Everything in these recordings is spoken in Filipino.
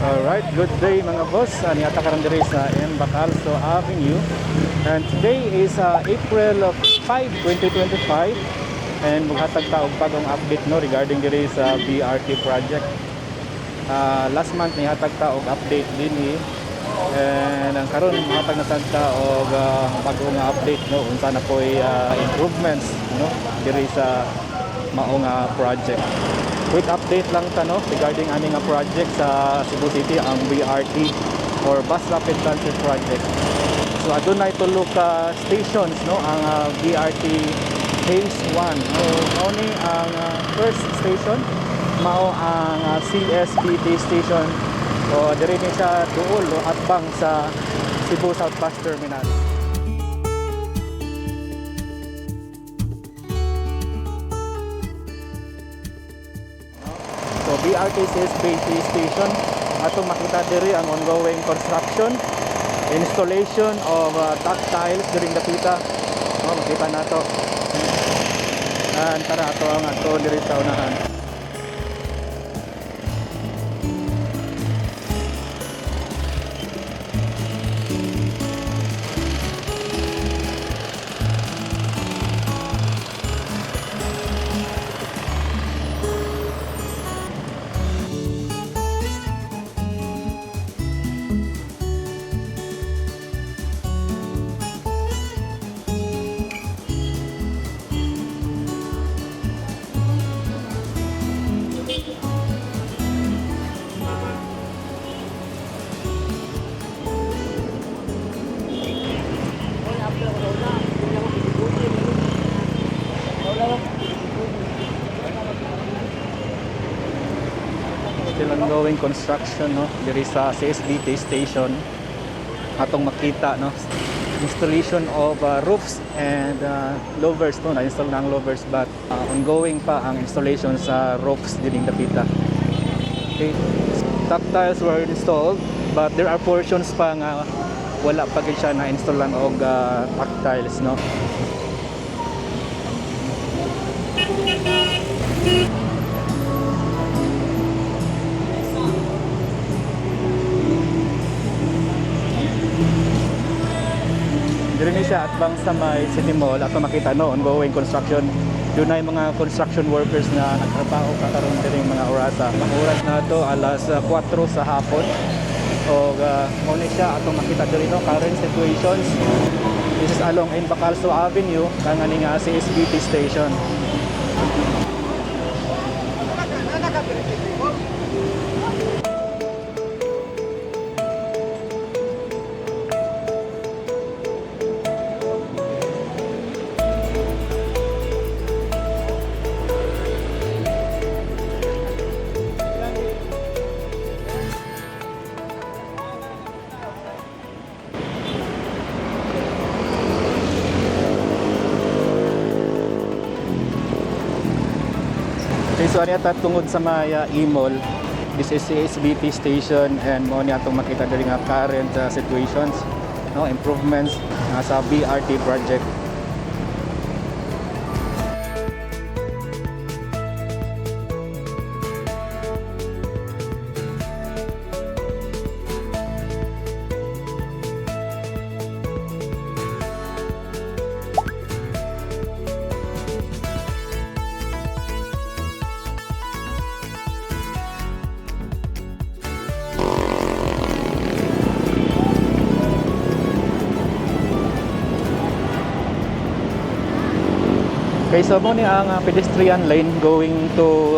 Alright, good day mga boss. Niyata karon diri sa M. Bacalso Avenue. And today is April 5, 2025. And maghatag ta og bagong update no regarding diri sa BRT project. Last month nihatag ta og update dinhi. And ang karon maghatag na sad ta og bagong update no unsa na poy improvements no diri sa maong project. Quick update lang ta no regarding ani nga project sa Cebu City, ang BRT or Bus Rapid Transit Project. So adunay tulo ka stations no ang BRT Phase 1. So mao ni ang first station mao ang CSBT station. So diri ni siya duol o atbang sa Cebu South Bus Terminal. So BRT CSBT station, atong makita diri ang ongoing construction, installation of ductiles during the pita. Makita nato. And tara ato ang ato diri sa unahan. Still ongoing construction no diri sa CSBT station. Atong makita no installation of roofs and louvers no na-install na ang louvers but ongoing pa ang installation sa roofs during the pita. Okay. Ductiles were installed but there are portions pa nga wala pa gid siya na-installan og ductiles no. Diri ni siya atbang sa may City Mall ato makita no ongoing construction. Doon ay mga construction workers na nagtrabaho karon diri mga orasa. Ang oras na to alas 4 sa hapon. O mo ni siya ato makita diri no current situations. This is along in Bacalso Avenue kang ani nga CSBT station. Okay, so ani ata tungod sa Maya E-Mall. This is CSBT station and mo ni atong makita diri nga current situations, no improvements sa BRT project. Okay, so mo ni ang pedestrian lane going to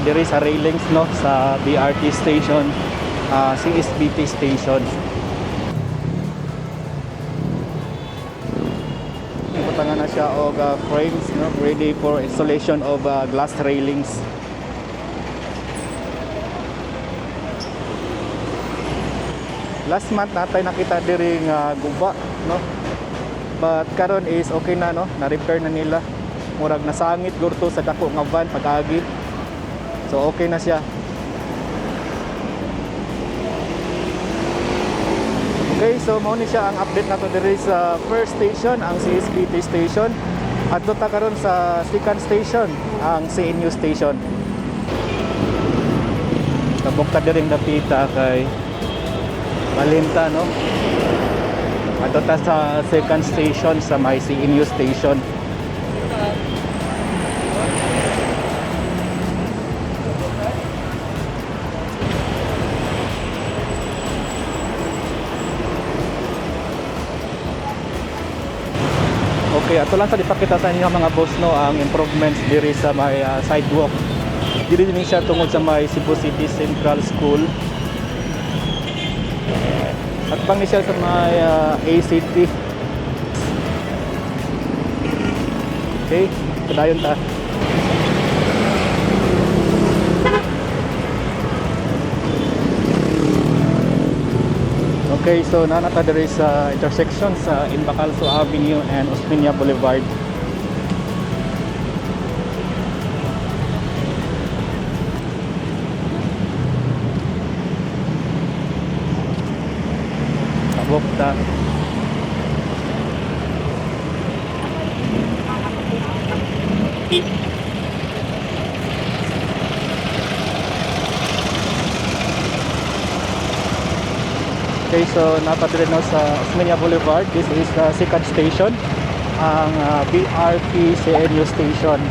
diri sa railings no sa BRT station, CSBT station. Ipatangan na siya og frames no ready for installation of glass railings. Last month natay nakita diri nga guba no. But karon is okay na no, na-repair na nila. Murag nasangit gurto sa dako nga van pag-agi. So okay na siya. Okay, so mao ni siya ang update nato diri sa first station, ang CSBT station. At ta karon sa second station, ang CNU station. bukta din dapita kay Malinta, no? Ato ta sa second station sa may CNU station. Okay, ato lang sa ipakita sa inyo mga boss, no, ang improvements diri sa may sidewalk. Diri din siya tungod sa may Cebu City Central School. At pang siya sa may ACT. Okay, kadayon ta. Okay, so nanata diri sa intersection sa Inbacalso Avenue and Osmeña Boulevard. Bukta. Okay, so napadre no sa Osmeña Boulevard. This is the second station, ang BRT CNU station.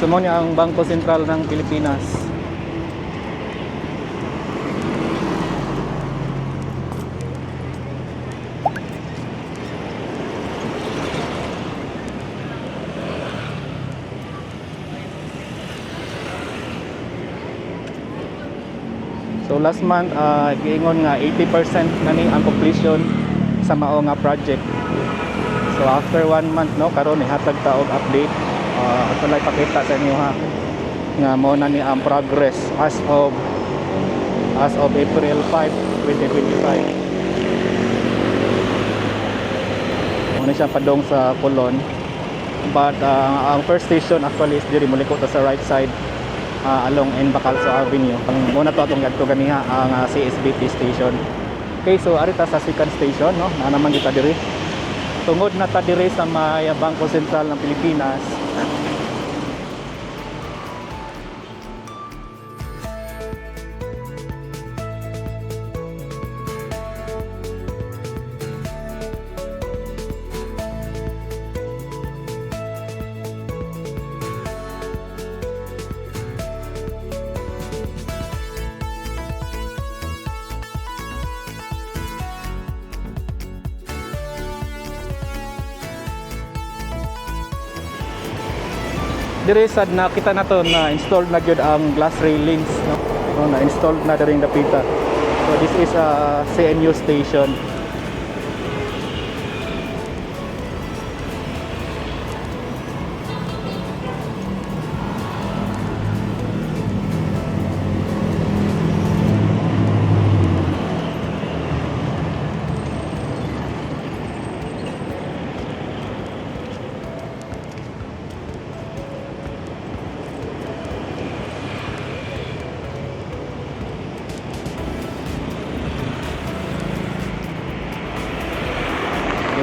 So mo niya ang Bangko Sentral ng Pilipinas. So last month giingon nga 80% na ni ang completion sa mao nga project. So after 1 month, no, karon ihatag ta og update. Ito lang ipakita sa inyo ha nga mo na ni ang progress as of April 5, 2025. Muna siya padong sa Colon, but ang first station actually is diri mulikot sa right side along Inbacalso Avenue. Muna to atong gadto ganiha ang CSBT station. Okay, so arita sa second station, no, na naman kita diri tungod na ta diri sa may Bangko Sentral ng Pilipinas. Dire sad nakita na to na installed na gyud ang glass railings, no? No, na installed na diri dapita. So this is a CNU station.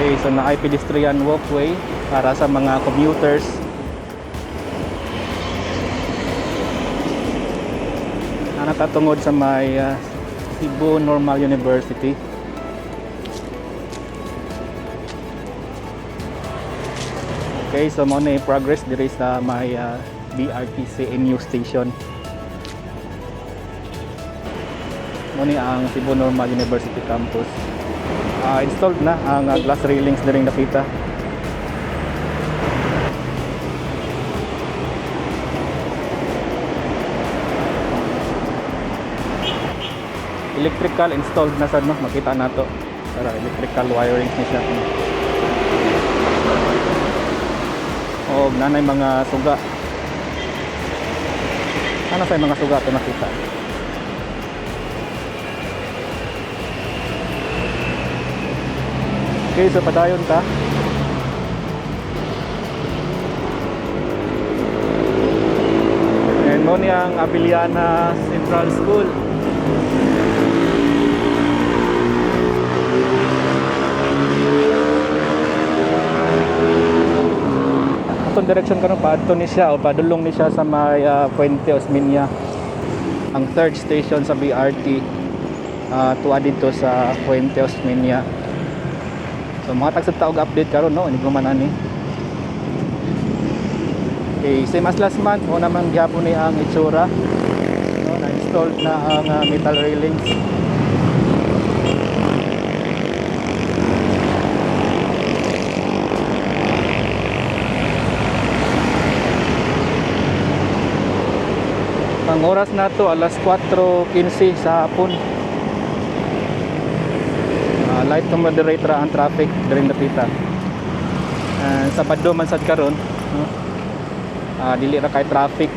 Okay, so na pedestrian walkway para sa mga commuters. Na natatungod sa may Cebu Normal University. Okay, so mo na progress diri sa may BRT CNU station. Mo ni ang Cebu Normal University campus. Installed na ang glass railings diring nakita. Electrical installed na sad, no, makita nato. Tara, electrical wirings ni siya. Oh, nanay mga suga. Ano sa mga suga to nakita? Okay, so padayon ta. And mo ni ang Abiliana Central School. Atong direction karon paadto ni siya o padulong ni siya sa may Puente Osmeña. Ang third station sa BRT tuwa dito sa Puente Osmeña. So mga tagsabta og update karon no, ini man ani. Okay, same as last month, mo naman gyapon ni ang itsura. No, na-installed na ang metal railings. Ang oras na to alas 4:15 sa hapon. Light to moderate ra ang traffic diri napita. Sabado man sad karon, no? Dili ra kay traffic.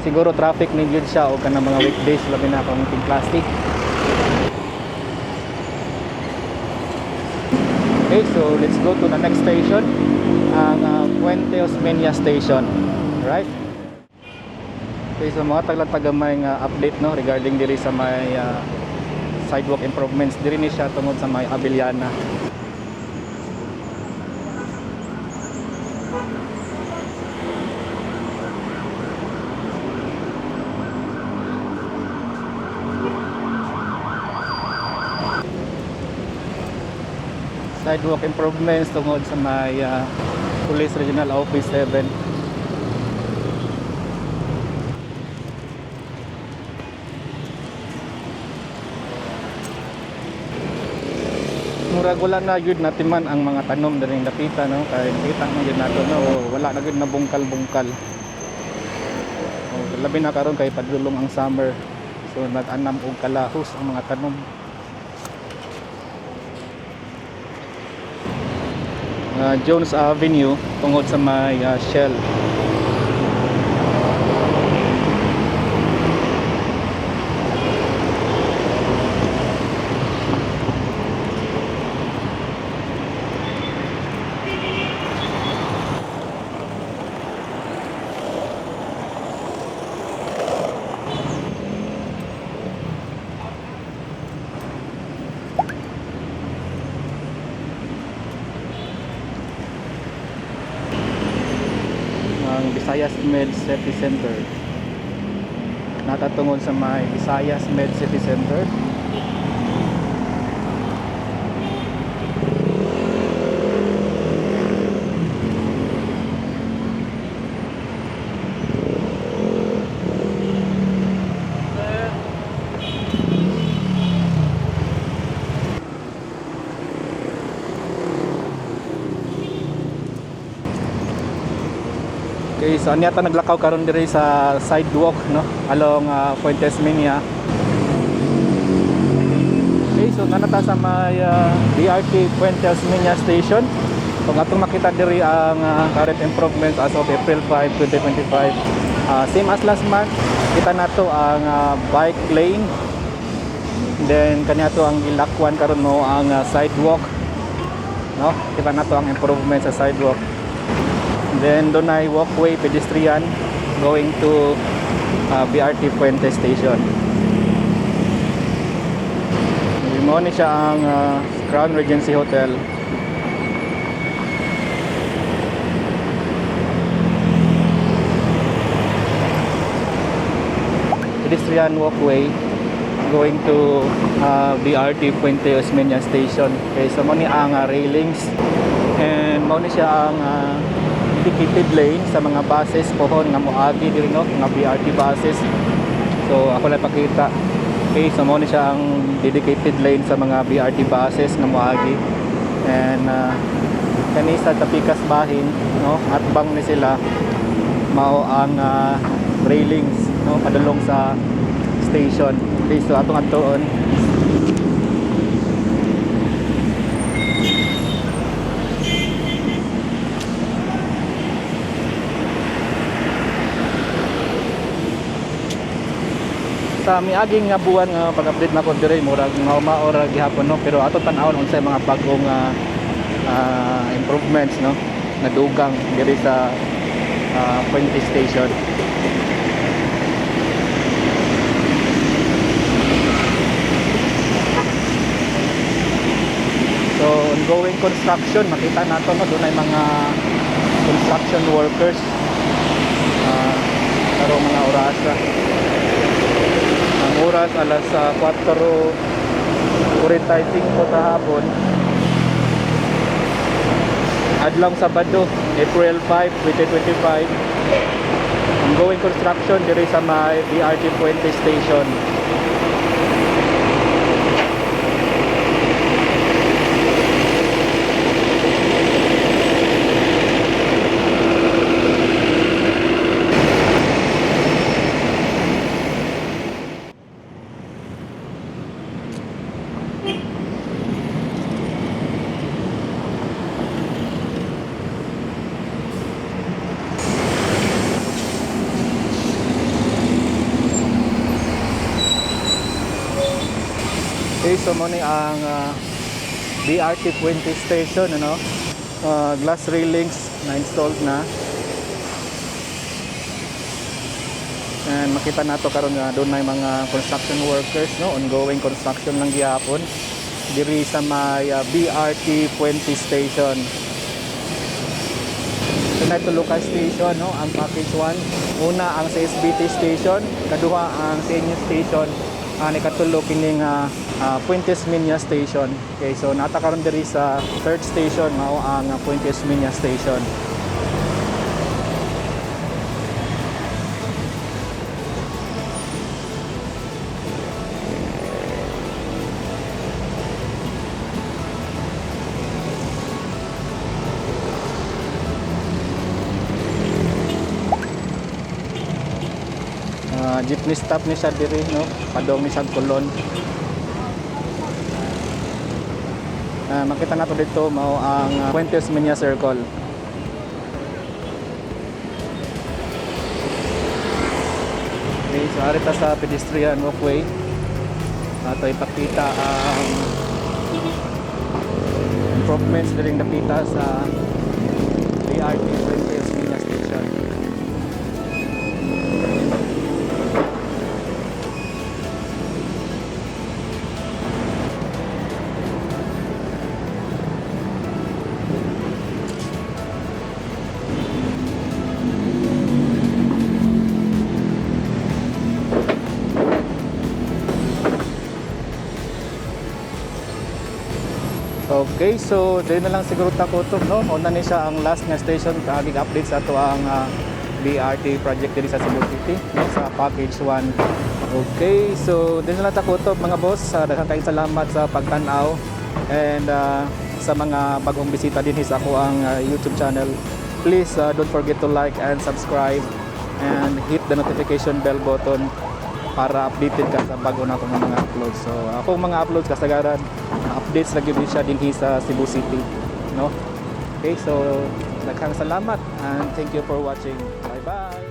Siguro traffic ni gyud siya o kanang mga weekdays labi na kung plastic. Okay, so let's go to the next station, ang Puente Osmeña station, right? Okay, so mga tagamay nga update no regarding diri sa may sidewalk improvements diri ni siya tungod sa may Abiliana. Sidewalk improvements tungod sa may Police Regional Office 7. Murag wala na yun natin man ang mga tanom na rin napita, no? Kaya nakita na yun natin, no? Wala na yun na bungkal-bungkal. Labi na karon kay padulong ang summer. So nag-anam og kalahos ang mga tanom. Jones Avenue tungod sa may Shell. Visayas Med City Center. Natatungod sa may Visayas Med City Center. Okay, so anyata naglakaw karon diri sa sidewalk, no, along Puente Osmeña. Okay, so nanata sa may BRT Puente Osmeña station. Kung atong makita diri ang current improvements as of April 5, 2025. Same as last month, kita nato ang bike lane. Then kaniadto ang ilakwan karon mo ang sidewalk, no? Kita nato ang improvements sa sidewalk. Then doon ay walkway pedestrian going to BRT Puente Station. Mo ni siya ang Crown Regency Hotel. Pedestrian walkway going to BRT Puente Osmeña Station. Okay, so mo ni ang railings and mo ni siya ang dedicated lane sa mga buses pohon nga moagi diri no, mga BRT buses. So ako lang pakita. Okay, so mo ni siya ang dedicated lane sa mga BRT buses nga moagi. And kani sa tapikas bahin, no, atbang ni sila mao ang railings, no, padulong sa station. Okay, so atong atuon. sa miaging nga buwan nga pag-update na ko dire murag maura gihapon no, pero ato tan-awon unsay mga bagong improvements no nadugang diri sa Puente Station. So ongoing construction, makita nato no dunay mga construction workers karong mga oras na. Ang oras alas 4:45 sa hapon. Adlong Sabado, April 5, 2025. Ongoing construction diri sa may BRT Puente Station. Okay, so muna ang BRT Puente Station, ano? Glass railings na installed na. And makita nato karon nga doon na mga construction workers, no? Ongoing construction lang gihapon diri sa may BRT Puente Station. So na ito local station, no? Ang package 1. Una ang CSBT station, kaduha ang senior station, ikatulo kining Puentes Minya Station. Okay, so natakaroon diri sa third station mao ang Puentes Minya Station. Jeepney stop ni siya diri, no? Padong ni siya Kulon. Makita nato dito mao ang Puentes Minya Circle. Okay, so arita sa pedestrian walkway. Ato ipakita ang improvements diri napita sa BRT Puentes Minya Station. Okay, so dili na lang siguro ta kutob, no? Una ni siya ang last nga station kaagig update sa ato ang BRT project diri sa Cebu City, no? Sa package 1. Okay, so dili na lang ta kutob mga boss. Daghang kayong salamat sa pagtan-aw and sa mga bagong bisita din sa ako ang YouTube channel. Please don't forget to like and subscribe and hit the notification bell button para updated ka sa bago na akong mga uploads. So akong mga uploads kasagaran updates lagi din siya dinhi sa Cebu City, no? Okay, so daghang salamat and thank you for watching. Bye bye.